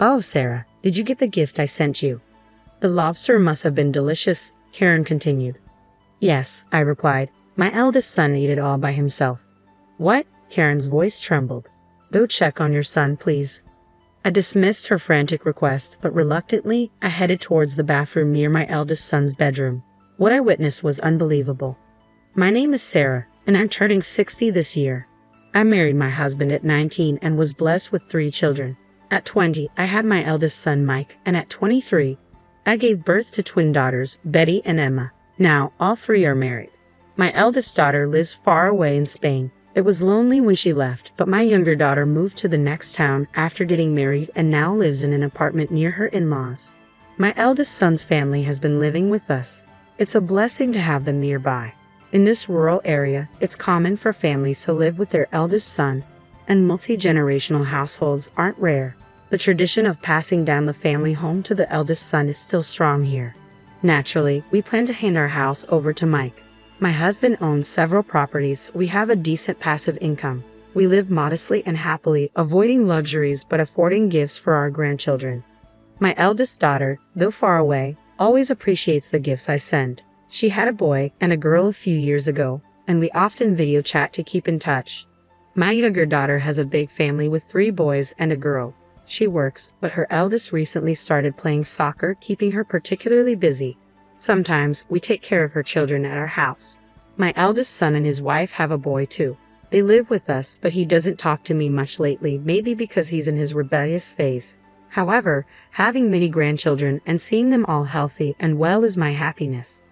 Oh, Sarah, did you get the gift I sent you? The lobster must have been delicious, Karen continued. Yes, I replied. My eldest son ate it all by himself. What? Karen's voice trembled. Go check on your son, please. I dismissed her frantic request, but reluctantly, I headed towards the bathroom near my eldest son's bedroom. What I witnessed was unbelievable. My name is Sarah, and I'm turning 60 this year. I married my husband at 19 and was blessed with 3 children. At 20, I had my eldest son, Mike, and at 23, I gave birth to twin daughters, Betty and Emma. Now, all 3 are married. My eldest daughter lives far away in Spain. It was lonely when she left, but my younger daughter moved to the next town after getting married and now lives in an apartment near her in-laws. My eldest son's family has been living with us. It's a blessing to have them nearby. In this rural area, it's common for families to live with their eldest son, and multi-generational households aren't rare. The tradition of passing down the family home to the eldest son is still strong here. Naturally, we plan to hand our house over to Mike. My husband owns several properties. We have a decent passive income. We live modestly and happily, avoiding luxuries but affording gifts for our grandchildren. My eldest daughter, though far away, always appreciates the gifts I send. She had a boy and a girl a few years ago, and we often video chat to keep in touch. My younger daughter has a big family with 3 boys and a girl. She works, but her eldest recently started playing soccer, keeping her particularly busy. Sometimes we take care of her children at our house. My eldest son and his wife have a boy too. They live with us, but he doesn't talk to me much lately, maybe because he's in his rebellious phase. However, having many grandchildren and seeing them all healthy and well is my happiness.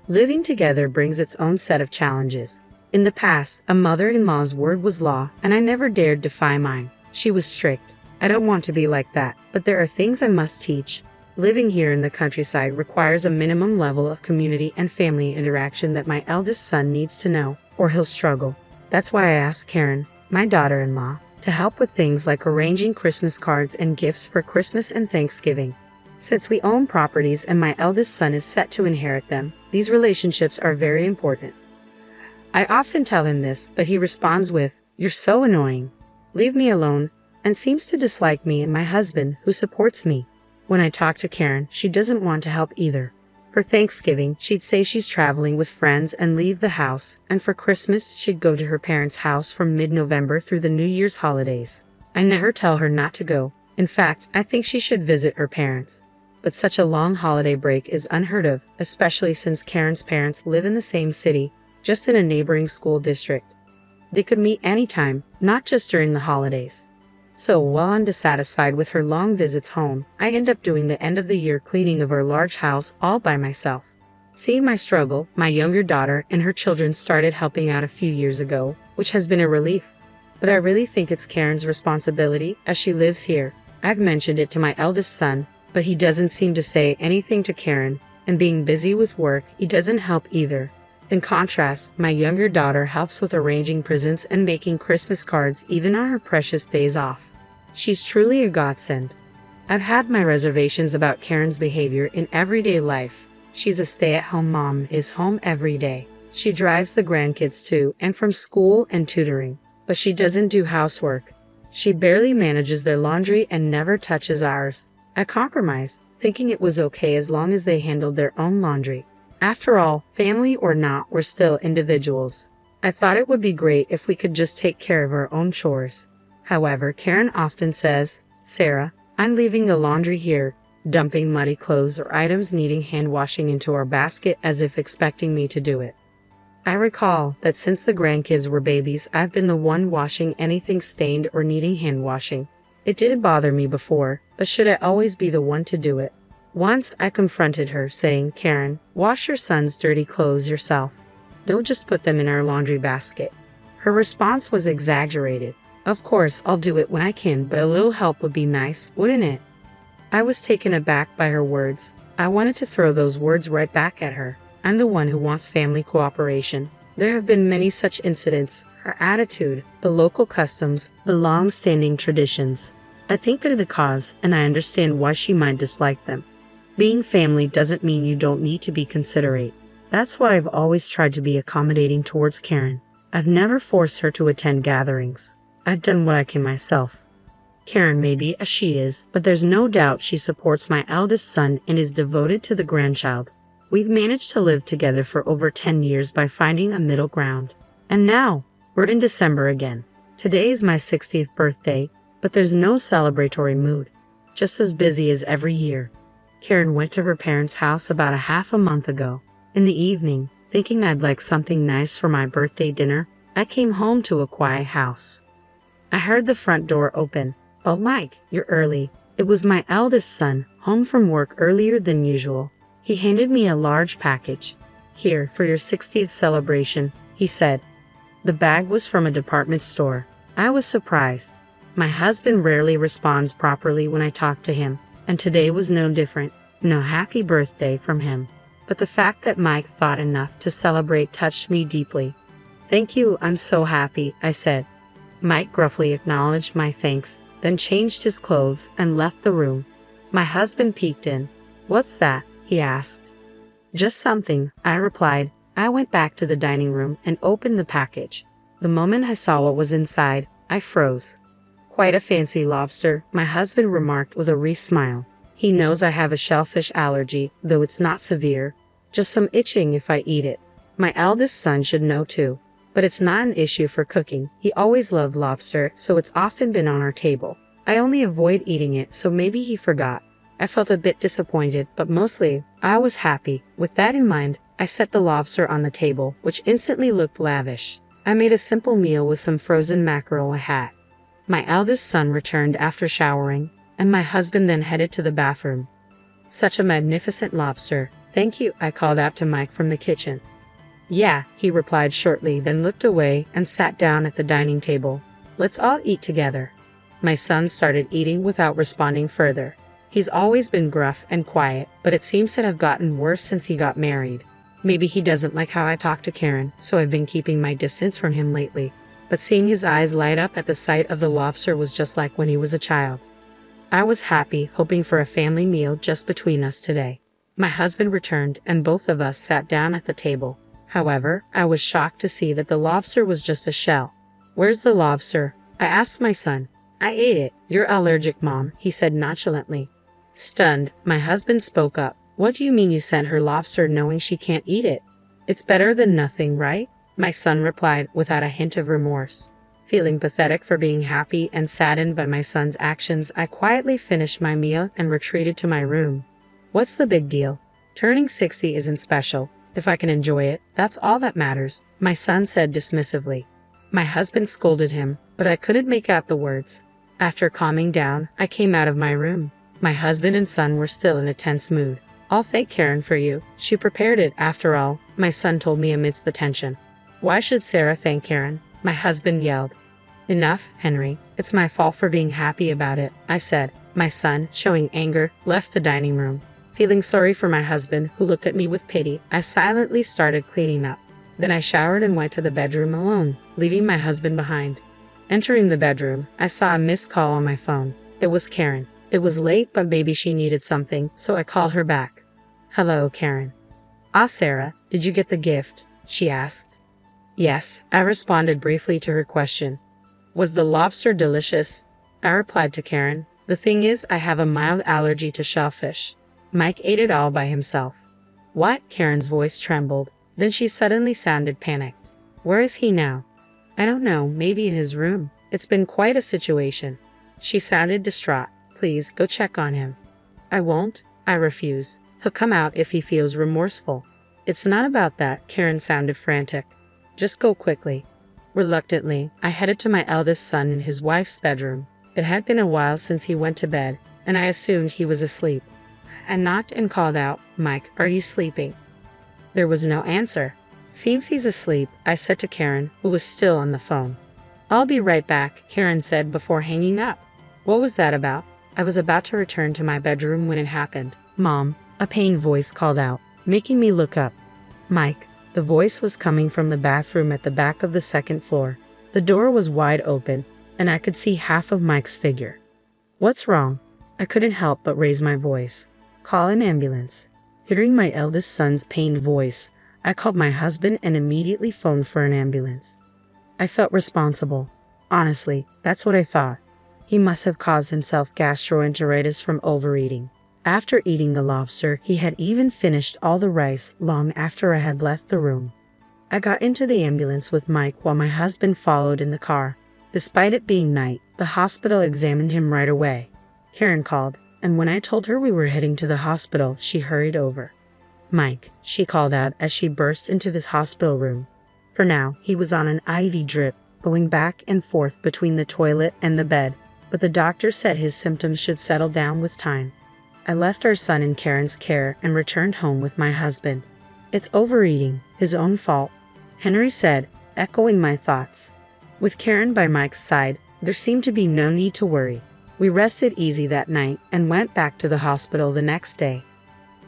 Living together brings its own set of challenges. In the past, a mother-in-law's word was law, and I never dared defy mine. She was strict. I don't want to be like that, but there are things I must teach. Living here in the countryside requires a minimum level of community and family interaction that my eldest son needs to know, or he'll struggle. That's why I asked Karen, my daughter-in-law, to help with things like arranging Christmas cards and gifts for Christmas and Thanksgiving. Since we own properties and my eldest son is set to inherit them, these relationships are very important. I often tell him this, but he responds with, "You're so annoying. Leave me alone," and seems to dislike me and my husband, who supports me. When I talk to Karen, she doesn't want to help either. For Thanksgiving, she'd say she's traveling with friends and leave the house, and for Christmas, she'd go to her parents' house from mid-November through the New Year's holidays. I never tell her not to go. In fact, I think she should visit her parents. But such a long holiday break is unheard of, especially since Karen's parents live in the same city, just in a neighboring school district. They could meet anytime, not just during the holidays. So while I'm dissatisfied with her long visits home, I end up doing the end-of-the-year cleaning of our large house all by myself. Seeing my struggle, my younger daughter and her children started helping out a few years ago, which has been a relief. But I really think it's Karen's responsibility, as she lives here. I've mentioned it to my eldest son, but he doesn't seem to say anything to Karen, and being busy with work, he doesn't help either. In contrast, my younger daughter helps with arranging presents and making Christmas cards even on her precious days off. She's truly a godsend. I've had my reservations about Karen's behavior in everyday life. She's a stay-at-home mom, is home every day. She drives the grandkids to and from school and tutoring, but she doesn't do housework. She barely manages their laundry and never touches ours. I compromised, thinking it was okay as long as they handled their own laundry. After all, family or not, we're still individuals. I thought it would be great if we could just take care of our own chores. However, Karen often says, "Sarah, I'm leaving the laundry here," dumping muddy clothes or items needing hand washing into our basket as if expecting me to do it. I recall that since the grandkids were babies, I've been the one washing anything stained or needing hand washing. It didn't bother me before, but should I always be the one to do it? Once I confronted her, saying, "Karen, wash your son's dirty clothes yourself. Don't just put them in our laundry basket." Her response was exaggerated. "Of course, I'll do it when I can, but a little help would be nice, wouldn't it?" I was taken aback by her words. I wanted to throw those words right back at her. I'm the one who wants family cooperation. There have been many such incidents. Her attitude, the local customs, the long-standing traditions. I think they're the cause, and I understand why she might dislike them. Being family doesn't mean you don't need to be considerate. That's why I've always tried to be accommodating towards Karen. I've never forced her to attend gatherings. I've done what I can myself. Karen may be a she is, but there's no doubt she supports my eldest son and is devoted to the grandchild. We've managed to live together for over 10 years by finding a middle ground. And now, we're in December again. Today is my 60th birthday, but there's no celebratory mood. Just as busy as every year. Karen went to her parents' house about a half a month ago. In the evening, thinking I'd like something nice for my birthday dinner, I came home to a quiet house. I heard the front door open. "Oh, Mike, you're early." It was my eldest son, home from work earlier than usual. He handed me a large package. "Here, for your 60th celebration," he said. The bag was from a department store. I was surprised. My husband rarely responds properly when I talk to him, and today was no different. No happy birthday from him. But the fact that Mike thought enough to celebrate touched me deeply. "Thank you, I'm so happy," I said. Mike gruffly acknowledged my thanks, then changed his clothes and left the room. My husband peeked in. "What's that?" he asked. "Just something," I replied. I went back to the dining room and opened the package. The moment I saw what was inside, I froze. "Quite a fancy lobster," my husband remarked with a wry smile. He knows I have a shellfish allergy, though it's not severe. Just some itching if I eat it. My eldest son should know too. But it's not an issue for cooking. He always loved lobster, so it's often been on our table. I only avoid eating it, so maybe he forgot. I felt a bit disappointed, but mostly, I was happy. With that in mind, I set the lobster on the table, which instantly looked lavish. I made a simple meal with some frozen mackerel I had. My eldest son returned after showering, and my husband then headed to the bathroom. "Such a magnificent lobster. Thank you," I called out to Mike from the kitchen. "Yeah," he replied shortly, then looked away and sat down at the dining table. "Let's all eat together." My son started eating without responding further. He's always been gruff and quiet, but it seems to have gotten worse since he got married. Maybe he doesn't like how I talk to Karen, so I've been keeping my distance from him lately. But seeing his eyes light up at the sight of the lobster was just like when he was a child. I was happy, hoping for a family meal just between us today. My husband returned, and both of us sat down at the table. However, I was shocked to see that the lobster was just a shell. "Where's the lobster?" I asked my son. "I ate it." "You're allergic, Mom," he said nonchalantly. Stunned, my husband spoke up. "What do you mean you sent her lobster knowing she can't eat it? It's better than nothing, right?" My son replied without a hint of remorse. Feeling pathetic for being happy and saddened by my son's actions, I quietly finished my meal and retreated to my room. What's the big deal? Turning 60 isn't special. If I can enjoy it, that's all that matters, my son said dismissively. My husband scolded him, but I couldn't make out the words. After calming down, I came out of my room. My husband and son were still in a tense mood. "I'll thank Karen for you. She prepared it, after all," my son told me amidst the tension. "Why should Sarah thank Karen?" my husband yelled. "Enough, Henry. It's my fault for being happy about it," I said. My son, showing anger, left the dining room. Feeling sorry for my husband, who looked at me with pity, I silently started cleaning up. Then I showered and went to the bedroom alone, leaving my husband behind. Entering the bedroom, I saw a missed call on my phone. It was Karen. It was late, but maybe she needed something, so I called her back. "Hello, Karen." "Ah, Sarah, did you get the gift?" she asked. "Yes," I responded briefly to her question. "Was the lobster delicious?" I replied to Karen. "The thing is, I have a mild allergy to shellfish." Mike ate it all by himself. "What?" Karen's voice trembled. Then she suddenly sounded panicked. "Where is he now?" "I don't know, maybe in his room. It's been quite a situation." She sounded distraught. "Please, go check on him." "I won't," I refuse. "He'll come out if he feels remorseful." "It's not about that," Karen sounded frantic. "Just go quickly." Reluctantly, I headed to my eldest son in his wife's bedroom. It had been a while since he went to bed, and I assumed he was asleep. I knocked and called out, "Mike, are you sleeping?" There was no answer. "Seems he's asleep," I said to Karen, who was still on the phone. "I'll be right back," Karen said before hanging up. What was that about? I was about to return to my bedroom when it happened. "Mom," a pained voice called out, making me look up. "Mike." The voice was coming from the bathroom at the back of the second floor. The door was wide open, and I could see half of Mike's figure. "What's wrong?" I couldn't help but raise my voice. "Call an ambulance." Hearing my eldest son's pained voice, I called my husband and immediately phoned for an ambulance. I felt responsible. Honestly, that's what I thought. He must have caused himself gastroenteritis from overeating. After eating the lobster, he had even finished all the rice long after I had left the room. I got into the ambulance with Mike while my husband followed in the car. Despite it being night, the hospital examined him right away. Karen called, and when I told her we were heading to the hospital, she hurried over. Mike, she called out as she burst into his hospital room. For now, he was on an IV drip, going back and forth between the toilet and the bed, but the doctor said his symptoms should settle down with time. I left our son in Karen's care and returned home with my husband. It's overeating, his own fault, Henry said, echoing my thoughts. With Karen by Mike's side, there seemed to be no need to worry. We rested easy that night and went back to the hospital the next day.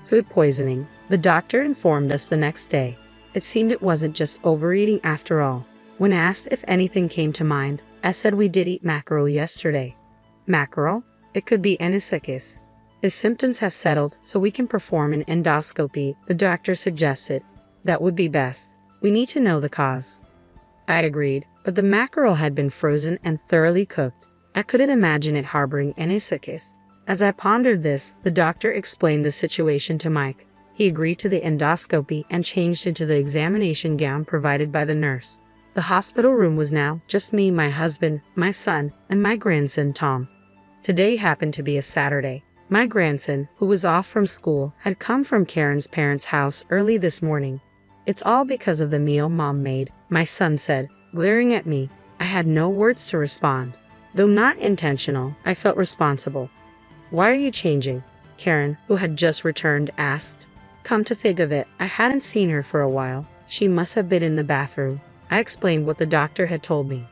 Food poisoning, the doctor informed us the next day. It seemed it wasn't just overeating after all. When asked if anything came to mind, I said we did eat mackerel yesterday. Mackerel? It could be anisakis. His symptoms have settled, so we can perform an endoscopy, the doctor suggested. That would be best. We need to know the cause. I agreed, but the mackerel had been frozen and thoroughly cooked. I couldn't imagine it harboring anisakis. As I pondered this, the doctor explained the situation to Mike. He agreed to the endoscopy and changed into the examination gown provided by the nurse. The hospital room was now just me, my husband, my son, and my grandson Tom. Today happened to be a Saturday. My grandson, who was off from school, had come from Karen's parents' house early this morning. It's all because of the meal Mom made, my son said, glaring at me. I had no words to respond. Though not intentional, I felt responsible. Why are you changing? Karen, who had just returned, asked. Come to think of it, I hadn't seen her for a while. She must have been in the bathroom. I explained what the doctor had told me.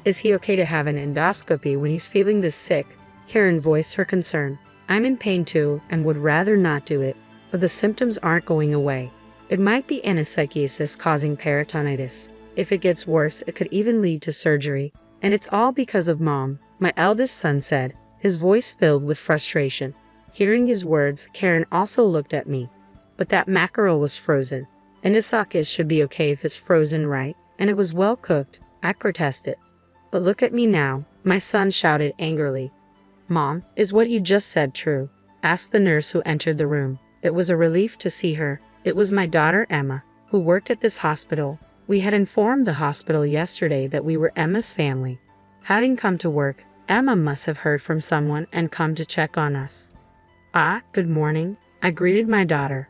Is he okay to have an endoscopy when he's feeling this sick? Karen voiced her concern. I'm in pain too and would rather not do it, but the symptoms aren't going away. It might be anisakis causing peritonitis. If it gets worse, it could even lead to surgery. And it's all because of Mom, my eldest son said, his voice filled with frustration. Hearing his words, Karen also looked at me. But that mackerel was frozen. Anisakis should be okay if it's frozen, right? And it was well cooked, I protested. But look at me now, my son shouted angrily. Mom, is what you just said true? Asked the nurse who entered the room. It was a relief to see her. It was my daughter Emma, who worked at this hospital. We had informed the hospital yesterday that we were Emma's family. Having come to work, Emma must have heard from someone and come to check on us. Good morning, I greeted my daughter.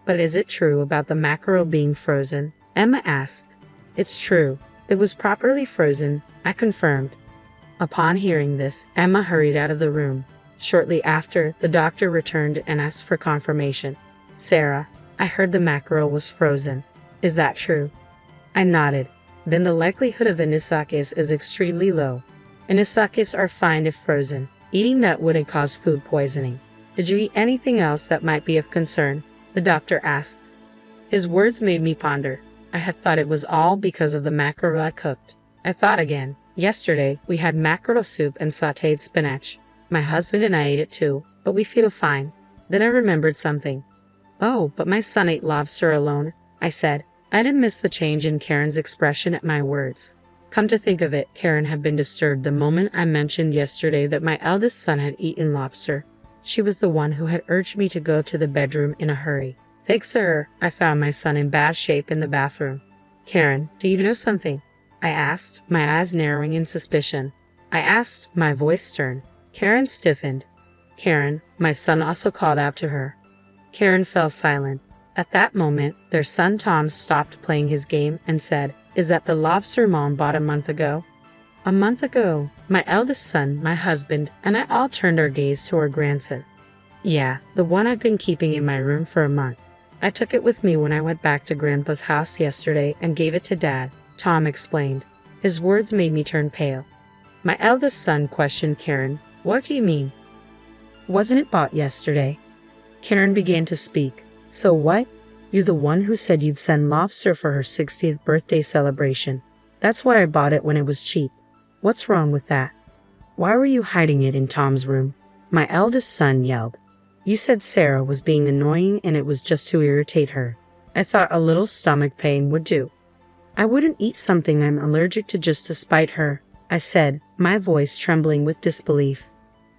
But is it true about the mackerel being frozen? Emma asked. It's true. It was properly frozen, I confirmed. Upon hearing this, Emma hurried out of the room. Shortly after, the doctor returned and asked for confirmation. Sarah, I heard the mackerel was frozen. Is that true? I nodded. Then the likelihood of anisakis is extremely low. Anisakis are fine if frozen. Eating that wouldn't cause food poisoning. Did you eat anything else that might be of concern? The doctor asked. His words made me ponder. I had thought it was all because of the mackerel I cooked. I thought again. Yesterday, we had mackerel soup and sautéed spinach. My husband and I ate it too, but we feel fine. Then I remembered something. Oh, but my son ate lobster alone, I said. I didn't miss the change in Karen's expression at my words. Come to think of it, Karen had been disturbed the moment I mentioned yesterday that my eldest son had eaten lobster. She was the one who had urged me to go to the bedroom in a hurry. Thanks to her, I found my son in bad shape in the bathroom. Karen, do you know something? I asked, my eyes narrowing in suspicion. I asked, my voice stern. Karen stiffened. Karen, my son also called out to her. Karen fell silent. At that moment, their son Tom stopped playing his game and said, Is that the lobster Mom bought a month ago? A month ago, my eldest son, my husband, and I all turned our gaze to our grandson. Yeah, the one I've been keeping in my room for a month. I took it with me when I went back to Grandpa's house yesterday and gave it to Dad, Tom explained. His words made me turn pale. My eldest son questioned Karen. What do you mean? Wasn't it bought yesterday? Karen began to speak. So what? You're the one who said you'd send lobster for her 60th birthday celebration. That's why I bought it when it was cheap. What's wrong with that? Why were you hiding it in Tom's room? My eldest son yelled. You said Sarah was being annoying and it was just to irritate her. I thought a little stomach pain would do. I wouldn't eat something I'm allergic to just to spite her. I said, my voice trembling with disbelief.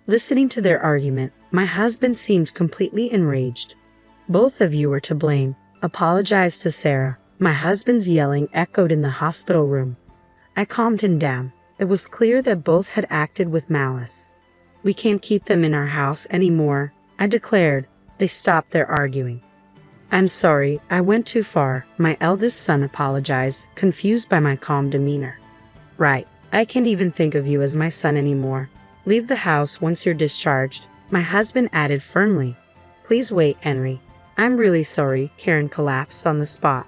Listening to their argument, my husband seemed completely enraged. Both of you were to blame. Apologized to Sarah. My husband's yelling echoed in the hospital room. I calmed him down. It was clear that both had acted with malice. We can't keep them in our house anymore, I declared. They stopped their arguing. I'm sorry, I went too far, my eldest son apologized, confused by my calm demeanor. Right, I can't even think of you as my son anymore. Leave the house once you're discharged, my husband added firmly. Please wait, Henry. I'm really sorry, Karen collapsed on the spot.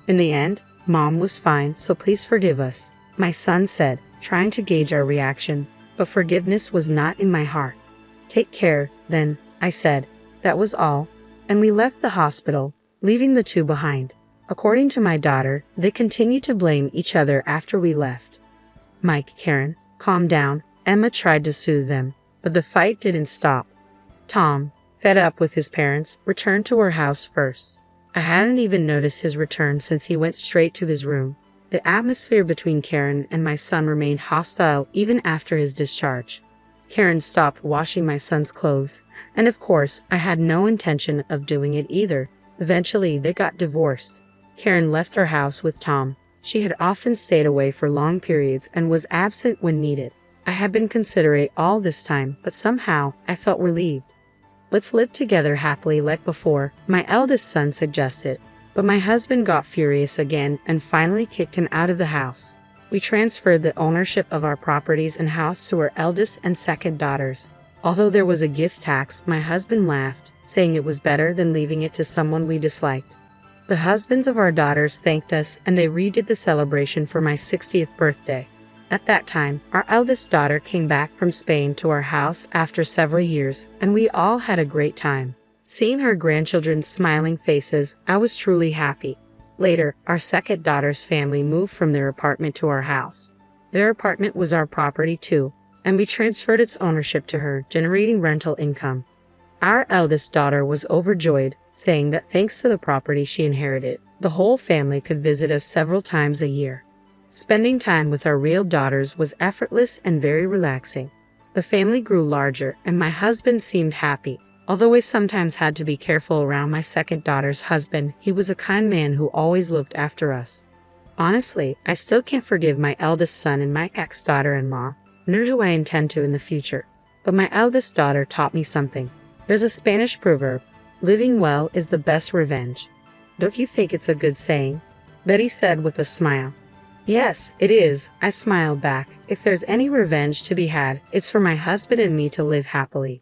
In the end, Mom was fine, so please forgive us, my son said, trying to gauge our reaction, but forgiveness was not in my heart. Take care, then, I said. That was all, and we left the hospital, leaving the two behind. According to my daughter, they continued to blame each other after we left. Mike, Karen, calm down, Emma tried to soothe them, but the fight didn't stop. Tom, fed up with his parents, returned to our house first. I hadn't even noticed his return since he went straight to his room. The atmosphere between Karen and my son remained hostile even after his discharge. Karen stopped washing my son's clothes, and of course, I had no intention of doing it either. Eventually, they got divorced. Karen left our house with Tom. She had often stayed away for long periods and was absent when needed. I had been considerate all this time, but somehow, I felt relieved. Let's live together happily like before, my eldest son suggested. But my husband got furious again and finally kicked him out of the house. We transferred the ownership of our properties and house to our eldest and second daughters. Although there was a gift tax, my husband laughed, saying it was better than leaving it to someone we disliked. The husbands of our daughters thanked us and they redid the celebration for my 60th birthday. At that time, our eldest daughter came back from Spain to our house after several years, and we all had a great time. Seeing her grandchildren's smiling faces, I was truly happy. Later, our second daughter's family moved from their apartment to our house. Their apartment was our property too, and we transferred its ownership to her, generating rental income. Our eldest daughter was overjoyed, saying that thanks to the property she inherited, the whole family could visit us several times a year. Spending time with our real daughters was effortless and very relaxing. The family grew larger, and my husband seemed happy. Although I sometimes had to be careful around my second daughter's husband, he was a kind man who always looked after us. Honestly, I still can't forgive my eldest son and my ex-daughter-in-law, nor do I intend to in the future. But my eldest daughter taught me something. There's a Spanish proverb, living well is the best revenge. Don't you think it's a good saying? Betty said with a smile. Yes, it is, I smiled back. If there's any revenge to be had, it's for my husband and me to live happily.